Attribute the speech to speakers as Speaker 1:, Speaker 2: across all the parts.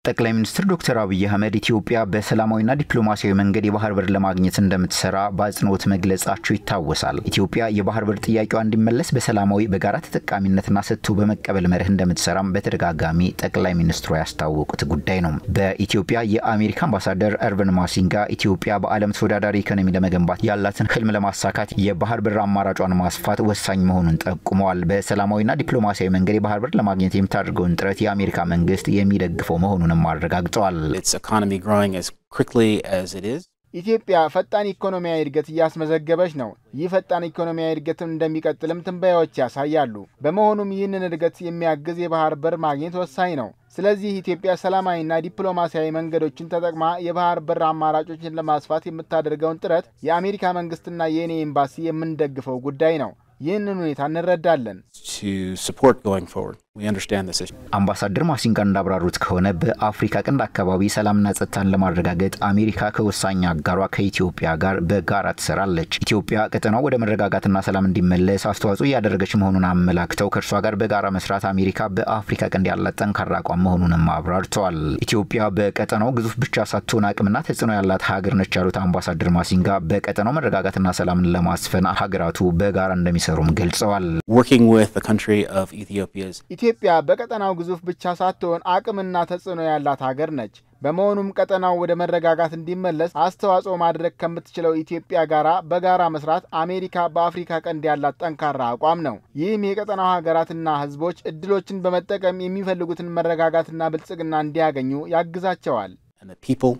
Speaker 1: ጠቅላይ ሚኒስትር ዶክተር አብይ አህመድ ኢትዮጵያ በሰላማዊና ዲፕሎማሲያዊ መንገድ የባህር በር ለማግኘት እንደምትሰራ በአጽንኦት መግለጻቸው ይታወሳል። ኢትዮጵያ የባህር በር ጥያቄዋ እንዲመለስ በሰላማዊ በጋራ ተጠቃሚነትና ሰጥቶ በመቀበል መርህ እንደምትሰራም በተደጋጋሚ ጠቅላይ ሚኒስትሩ ያስታወቁት ጉዳይ ነው። በኢትዮጵያ የአሜሪካ አምባሳደር ኤርቨን ማሲንጋ ኢትዮጵያ በዓለም ተወዳዳሪ ኢኮኖሚ ለመገንባት ያላትን ህልም ለማሳካት የባህር በር አማራጯን ማስፋት ወሳኝ መሆኑን ጠቁመዋል። በሰላማዊና ዲፕሎማሲያዊ መንገድ የባህር በር ለማግኘት የምታደርገውን ጥረት የአሜሪካ መንግስት የሚደግፈው መሆኑን
Speaker 2: Its economy growing as quickly as it is.
Speaker 3: ኢትዮጵያ ፈጣን ኢኮኖሚያዊ እድገት እያስመዘገበች ነው። ይህ ፈጣን ኢኮኖሚያዊ እድገት እንደሚቀጥልም ትንበያዎች ያሳያሉ። በመሆኑም ይህንን እድገት የሚያግዝ የባህር በር ማግኘት ወሳኝ ነው። ስለዚህ ኢትዮጵያ ሰላማዊና ዲፕሎማሲያዊ መንገዶችን ተጠቅማ የባህር በር አማራጮችን ለማስፋት የምታደርገውን ጥረት የአሜሪካ መንግስትና የኔ ኤምባሲ የምንደግፈው ጉዳይ ነው። ይህንን ሁኔታ እንረዳለን።
Speaker 2: To support going forward. We understand this issue.
Speaker 1: አምባሳደር ማሲንጋ እንዳብራሩት ከሆነ በአፍሪካ ቀንድ አካባቢ ሰላምና ጸጥታን ለማረጋገጥ አሜሪካ ከወሳኝ አጋሯ ከኢትዮጵያ ጋር በጋራ ትሰራለች። ኢትዮጵያ ቀጠናው ወደ መረጋጋትና ሰላም እንዲመለስ አስተዋጽኦ ያደረገች መሆኑን አመላክተው ከእርሷ ጋር በጋራ መስራት አሜሪካ በአፍሪካ ቀንድ ያላት ጠንካራ አቋም መሆኑንም አብራርተዋል። ኢትዮጵያ በቀጠናው ግዙፍ ብቻ ሳትሆን አቅምና ተጽዕኖ ያላት ሀገር ነች ያሉት አምባሳደር ማሲንጋ በቀጠናው መረጋጋትና ሰላምን ለማስፈን ሀገራቱ በጋራ እንደሚሰሩም ገልጸዋል።
Speaker 2: Working with the country of Ethiopia's
Speaker 3: ኢትዮጵያ በቀጠናው ግዙፍ ብቻ ሳትሆን አቅምና ተጽዕኖ ያላት ሀገር ነች። በመሆኑም ቀጠናው ወደ መረጋጋት እንዲመለስ አስተዋጽኦ ማድረግ ከምትችለው ኢትዮጵያ ጋራ በጋራ መስራት አሜሪካ በአፍሪካ ቀንድ ያላት ጠንካራ አቋም ነው። ይህም የቀጠናው ሀገራትና ህዝቦች እድሎችን በመጠቀም የሚፈልጉትን መረጋጋትና ብልጽግና እንዲያገኙ ያግዛቸዋል።
Speaker 2: And the people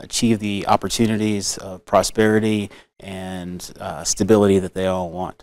Speaker 2: achieve the opportunities of prosperity and stability that they all want.